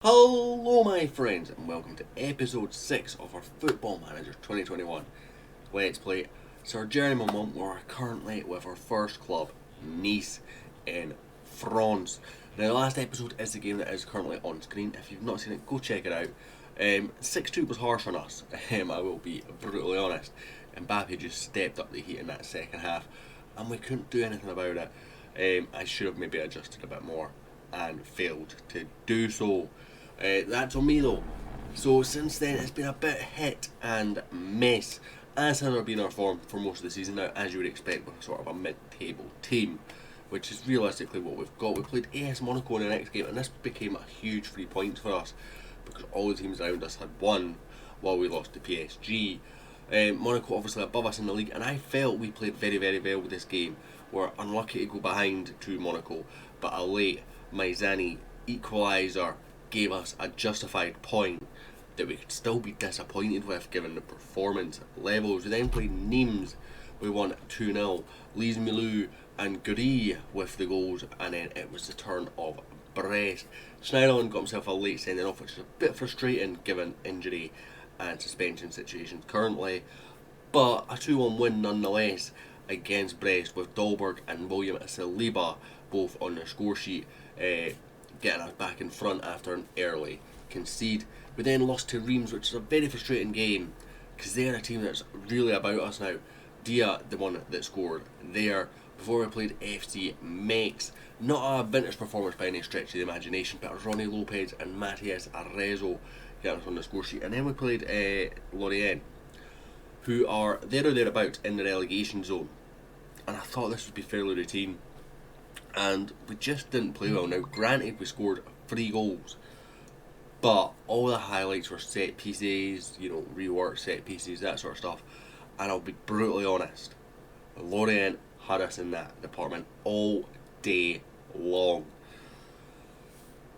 Hello my friends and welcome to episode 6 of our Football Manager 2021 Let's Play. It's our Journeyman month. We're currently with our first club, Nice in France. Now the last episode is the game that is currently on screen. If you've not seen it, go check it out. 6-2 was harsh on us, I will be brutally honest. Mbappe just stepped up the heat in that second half and we couldn't do anything about it. I should have maybe adjusted a bit more and failed to do so. That's on me though. So since then it's been a bit hit and miss, as has been our form for most of the season now, as you would expect with sort of a mid-table team, which is realistically what we've got. We played AS Monaco in the next game and this became a huge 3 points for us because all the teams around us had won while we lost to PSG. Monaco obviously above us in the league, and I felt we played very well with this game. We're unlucky to go behind to Monaco, but a late Maizani equaliser gave us a justified point that we could still be disappointed with given the performance levels. We then played Nimes, we won 2-0. Lise Milou and Gris with the goals, and then it was the turn of Brest. Schneiderlin got himself a late sending off, which is a bit frustrating given injury and suspension situations currently, but a 2-1 win nonetheless against Brest with Dahlberg and William Saliba both on the score sheet, getting us back in front after an early concede. We then lost to Reims, which is a very frustrating game because they're a team that's really about us now. Dia, the one that scored there. Before we played FC Metz, not a vintage performance by any stretch of the imagination, but Ronnie Lopez and Matias Arezzo getting us on the score sheet. And then we played Lorient, who are there or thereabouts in the relegation zone, and I thought this would be fairly routine, and we just didn't play well. Now granted we scored 3 goals, but all the highlights were set pieces, rework set pieces, that sort of stuff, and I'll be brutally honest, Lorient had us in that department all day long.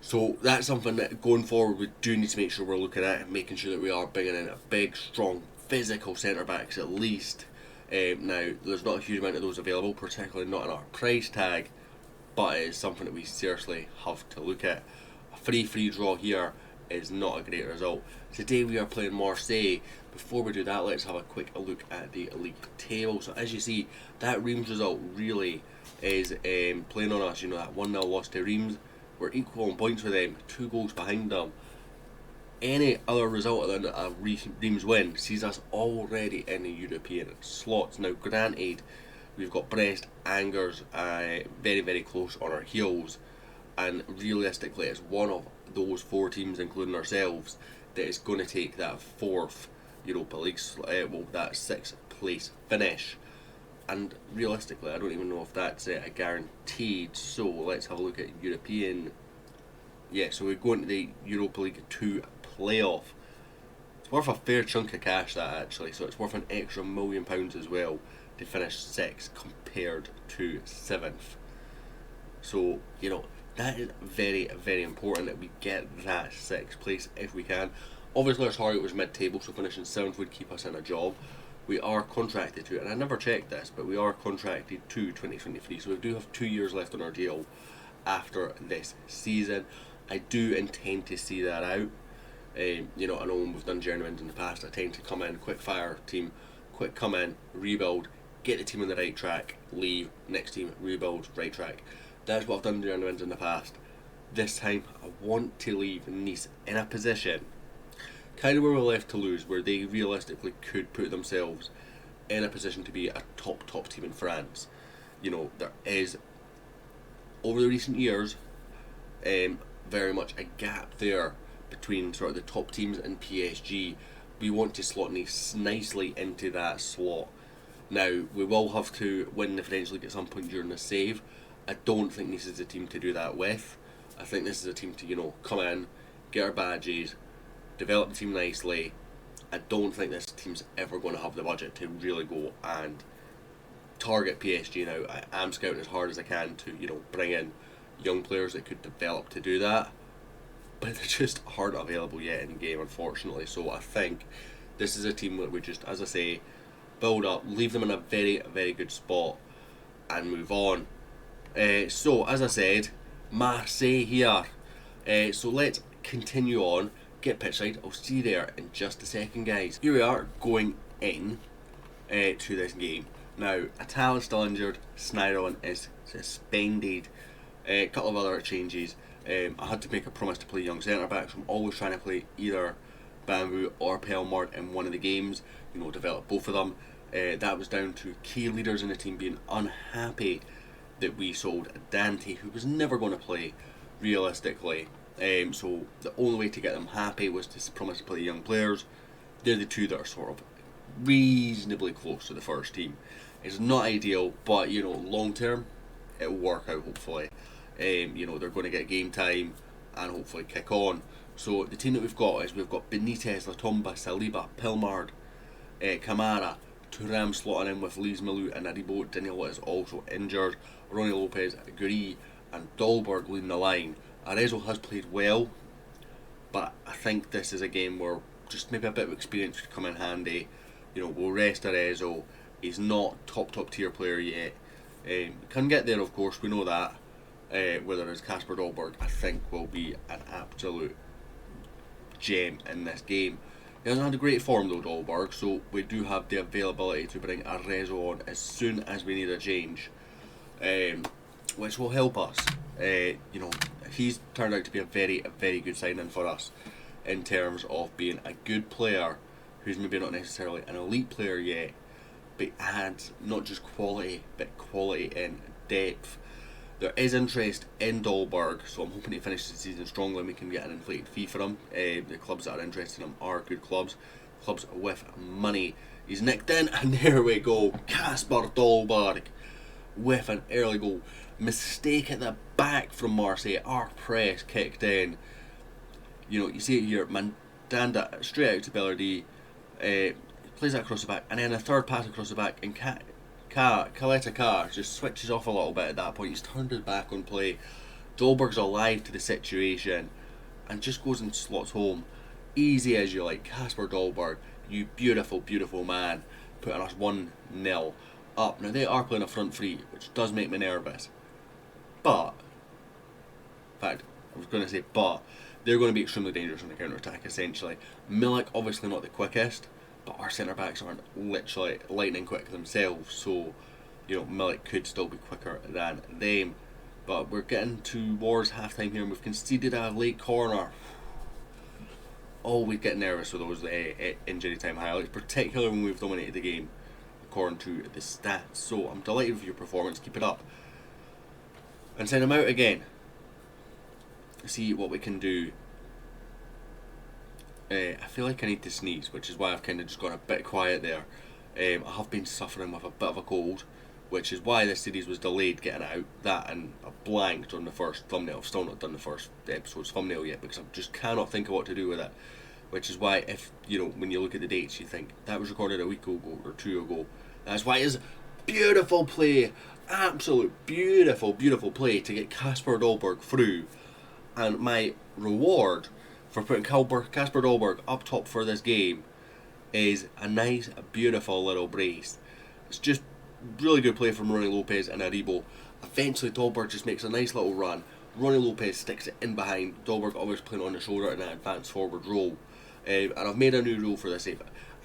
So that's something that going forward we do need to make sure we're looking at, making sure that we are bringing in a big, strong, physical centre backs at least. Now there's not a huge amount of those available, particularly not in our price tag, but it is something that we seriously have to look at. A free draw here is not a great result. Today we are playing Marseille. Before we do that, let's have a quick look at the league table. So as you see, that Reims result really is playing on us. That 1-0 loss to Reims, we're equal on points with them, 2 goals behind them. Any other result than a Reims win sees us already in the European slots. Now granted, we've got Brest, Angers very close on our heels, and realistically it's one of those 4 teams, including ourselves, that is going to take that 4th Europa League, that 6th place finish. And realistically I don't even know if that's a guaranteed. So let's have a look at European. So we go into the Europa League 2 playoff. It's worth a fair chunk of cash, that actually, so it's worth an extra £1 million as well to finish 6th compared to 7th. So that is very important that we get that 6th place if we can. Obviously our target was mid-table, so finishing 7th would keep us in a job. We are contracted to, and I never checked this, but we are contracted to 2023, so we do have 2 years left on our deal after this season. I do intend to see that out. I know when we've done journeymans in the past, I tend to come in, quick fire team, quick come in, rebuild, get the team on the right track, leave, next team, rebuild, right track. That's what I've done journeymans in the past. This time I want to leave Nice in a position kind of where we're left to lose, where they realistically could put themselves in a position to be a top team in France. There is, over the recent years, very much a gap there between sort of the top teams and PSG. We want to slot Nice nicely into that slot. Now we will have to win the French League at some point during the save. I don't think this is the team to do that with. I think this is a team to come in, get our badges, develop the team nicely. I don't think this team's ever going to have the budget to really go and target PSG now. I am scouting as hard as I can to bring in young players that could develop to do that, but they just aren't available yet in game, unfortunately. So I think this is a team that we just, as I say, build up, leave them in a very good spot and move on. So as I said, Marseille here. So let's continue on, get pitch side. I'll see you there in just a second, guys. Here we are going in to this game. Now, Atal is still injured, Snyron is suspended, a couple of other changes. I had to make a promise to play young centre backs. I'm always trying to play either Bamboo or Pelmard in one of the games, develop both of them. That was down to key leaders in the team being unhappy that we sold Dante, who was never going to play realistically. So the only way to get them happy was to promise to play young players. They're the two that are sort of reasonably close to the first team. It's not ideal, but long term it'll work out hopefully. They're going to get game time and hopefully kick on. So the team that we've got is we've got Benitez, Latomba, Saliba, Pelmard, Kamara, Thuram slotting in with Lees Malou and Aribo. Danilo is also injured. Ronnie Lopez, Guri and Dolberg leading the line. Arezzo has played well, but I think this is a game where just maybe a bit of experience could come in handy. We'll rest Arezzo. He's not top tier player yet. Can get there, of course, we know that. Whether it's Kasper Dolberg, I think will be an absolute gem in this game. He hasn't had a great form though, Dolberg, so we do have the availability to bring Arezzo on as soon as we need a change, which will help us. He's turned out to be a very good signing for us in terms of being a good player who's maybe not necessarily an elite player yet, but adds not just quality, but quality in depth. There is interest in Dolberg, so I'm hoping to finish the season strongly and we can get an inflated fee for him. The clubs that are interested in him are good clubs with money. He's nicked in, and there we go. Kasper Dolberg with an early goal. Mistake at the back from Marseille. Our press kicked in. You see it here. Mandanda straight out to Bellardi. Plays that across the back, and then a third pass across the back, and Kaleta Carr just switches off a little bit at that point. He's turned his back on play. Dolberg's alive to the situation and just goes and slots home. Easy as you like. Kasper Dolberg, you beautiful man, putting us 1-0 up. Now they are playing a front three, which does make me nervous. But, in fact, I was going to say but, they're going to be extremely dangerous on the counter-attack essentially. Milik obviously not the quickest, but our centre backs aren't literally lightning quick themselves, so Milik could still be quicker than them. But we're getting towards half time here and we've conceded a late corner. Always get nervous with those injury time highlights, particularly when we've dominated the game according to the stats. So I'm delighted with your performance, keep it up. And send them out again. See what we can do. I feel like I need to sneeze, which is why I've kind of just gone a bit quiet there. I have been suffering with a bit of a cold, which is why this series was delayed getting out. That and I blanked on the first thumbnail. I've still not done the first episode's thumbnail yet because I just cannot think of what to do with it. Which is why if, when you look at the dates, you think that was recorded a week ago or 2 ago. That's why it's beautiful play. Absolute beautiful play to get Kasper Dolberg through. And my reward for putting Kasper Dolberg up top for this game is a nice, beautiful little brace. It's just really good play from Ronnie Lopez and Aribo. Eventually Dolberg just makes a nice little run. Ronnie Lopez sticks it in behind. Dolberg always playing on the shoulder in an advanced forward role. And I've made a new rule for this. I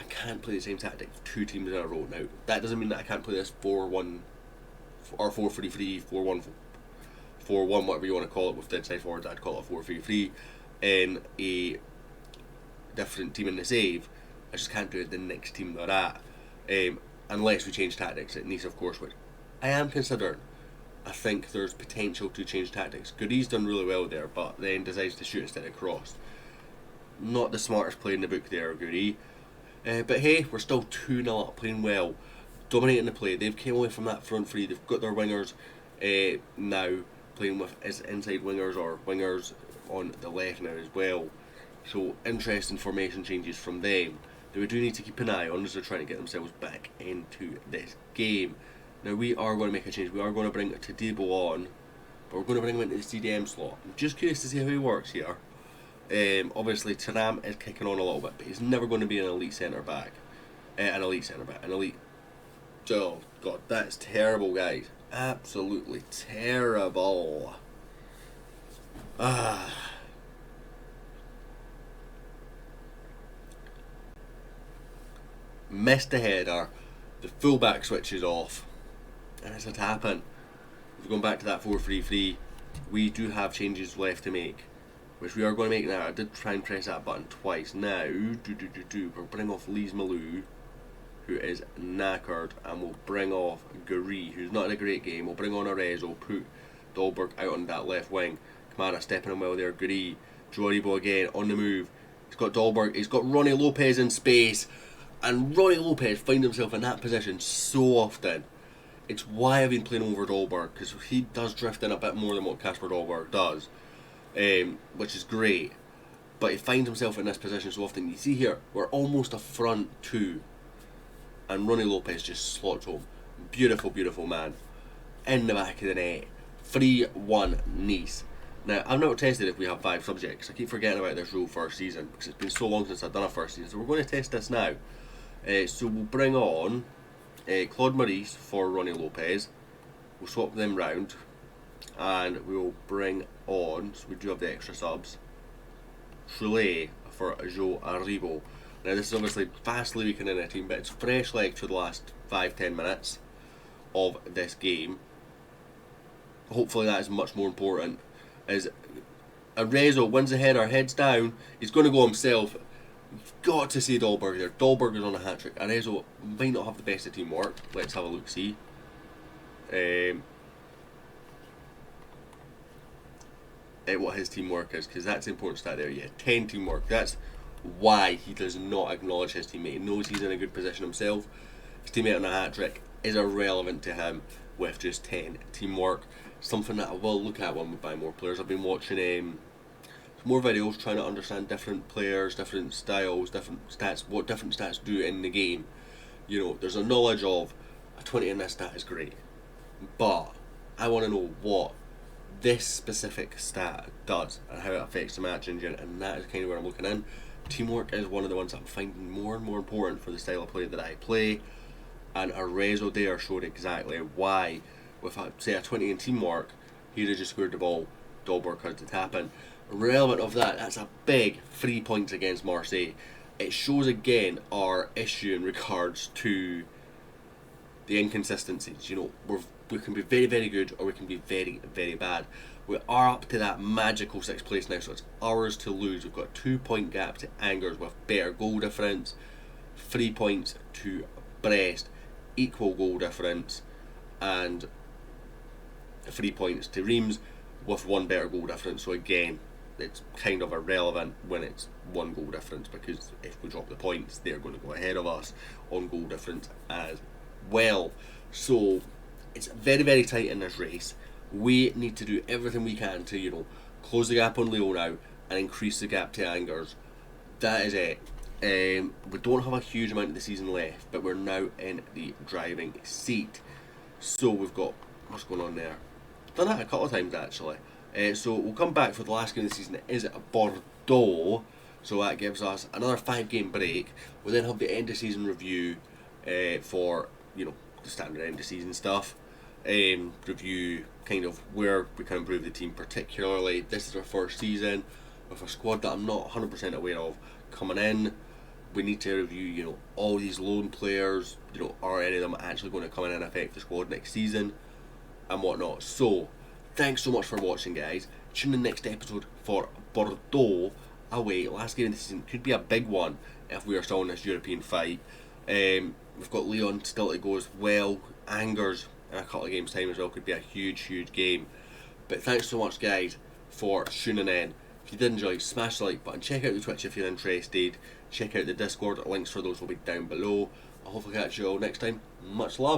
can't play the same tactic 2 teams in a row. Now, that doesn't mean that I can't play this 4-1 or 4-3-3, 4-1, 4-1, whatever you want to call it with dead side forwards. I'd call it 4-3-3 in a different team in the save. I just can't do it the next team they're at, unless we change tactics at Nice, of course, which I am considering. I think there's potential to change tactics. Goody's done really well there, but then decides to shoot instead of cross. Not the smartest play in the book there, Goody. But hey, we're still 2-0 up, playing well, dominating the play. They've came away from that front three. They've got their wingers now playing with as inside wingers or wingers on the left now as well. So interesting formation changes from them that we do need to keep an eye on as they're trying to get themselves back into this game. Now we are going to make a change. We are going to bring Tadibo on, but we're going to bring him into the CDM slot. I'm just curious to see how he works here. Obviously Thuram is kicking on a little bit, but he's never going to be an elite centre back. An elite. Oh god, that's terrible, guys. Absolutely terrible. missed the header, the fullback switches off, and it's a tap-in. We've gone back to that 4-3-3. We do have changes left to make, which we are going to make now. I did try and press that button twice. Now, we'll bring off Lise Malou, who is knackered, and we'll bring off Gary, who's not in a great game. We'll bring on Arezzo, put Dahlberg out on that left wing. Kamara stepping in well there. Gary, Joribo again on the move. He's got Dahlberg, he's got Ronnie Lopez in space, and Ronnie Lopez finds himself in that position so often. It's why I've been playing over Dahlberg, because he does drift in a bit more than what Kasper Dahlberg does, which is great. But he finds himself in this position so often. You see here, we're almost a front two, and Ronnie Lopez just slots home. Beautiful, beautiful man. In the back of the net. 3-1 Nice. Now, I've never tested if we have 5 subjects. I keep forgetting about this rule first season, because it's been so long since I've done a first season. So we're going to test this now. So we'll bring on Claude Maurice for Ronnie Lopez. We'll swap them round, and we'll bring on, so we do have the extra subs, Trullet for Joe Aribo. Now this is obviously fastly weakening a team, but it's fresh legs for the last 5-10 minutes of this game. Hopefully that is much more important. As Arezzo wins the header, heads down, he's going to go himself. You've got to see Dahlberg there. Dahlberg is on a hat-trick. Arezzo might not have the best of teamwork. Let's have a look-see. What his teamwork is, because that's the important stat there. Yeah, 10 teamwork. That's why he does not acknowledge his teammate. He knows he's in a good position himself. His teammate on a hat-trick is irrelevant to him with just 10 teamwork. Something that I will look at when we buy more players. I've been watching more videos trying to understand different players, different styles, different stats, what different stats do in the game. You know, there's a knowledge of a 20 in this stat is great, but I want to know what this specific stat does and how it affects the match engine, and that is kind of where I'm looking in. Teamwork is one of the ones that I'm finding more and more important for the style of play that I play, and Arezzo there showed exactly why. With say a 20 in teamwork, he'd have just scored the ball, Dahlberg had to tap in. Relevant of that, that's a big 3 points against Marseille. It shows again our issue in regards to the inconsistencies. You know, we can be very, very good, or we can be very, very bad. We are up to that magical 6th place now, so it's ours to lose. We've got a 2 point gap to Angers with better goal difference, 3 points to Brest, equal goal difference, and 3 points to Reims with 1 better goal difference. So again, it's kind of irrelevant when it's 1 goal difference, because if we drop the points, they're going to go ahead of us on goal difference as well. So it's very, very tight in this race. We need to do everything we can to, you know, close the gap on Leo now and increase the gap to Angers. That is it. We don't have a huge amount of the season left, but we're now in the driving seat. So we've got, what's going on there? Done that a couple of times actually. So we'll come back for the last game of the season. It is Bordeaux, so that gives us another 5-game break. We'll then have the end of season review for, you know, the standard end of season stuff. Review kind of where we can improve the team. Particularly, this is our first season with a squad that I'm not 100% aware of coming in. We need to review, you know, all these loan players. You know, are any of them actually going to come in and affect the squad next season and whatnot. So thanks so much for watching, guys. Tune in next episode for Bordeaux away. Last game of the season could be a big one if we are still in this European fight. We've got Lyon still to go as well. Angers in a couple of games time as well could be a huge, huge game. But thanks so much, guys, for tuning in. If you did enjoy, smash the like button. Check out the Twitch if you're interested. Check out the Discord. Links for those will be down below. I'll hopefully catch you all next time. Much love.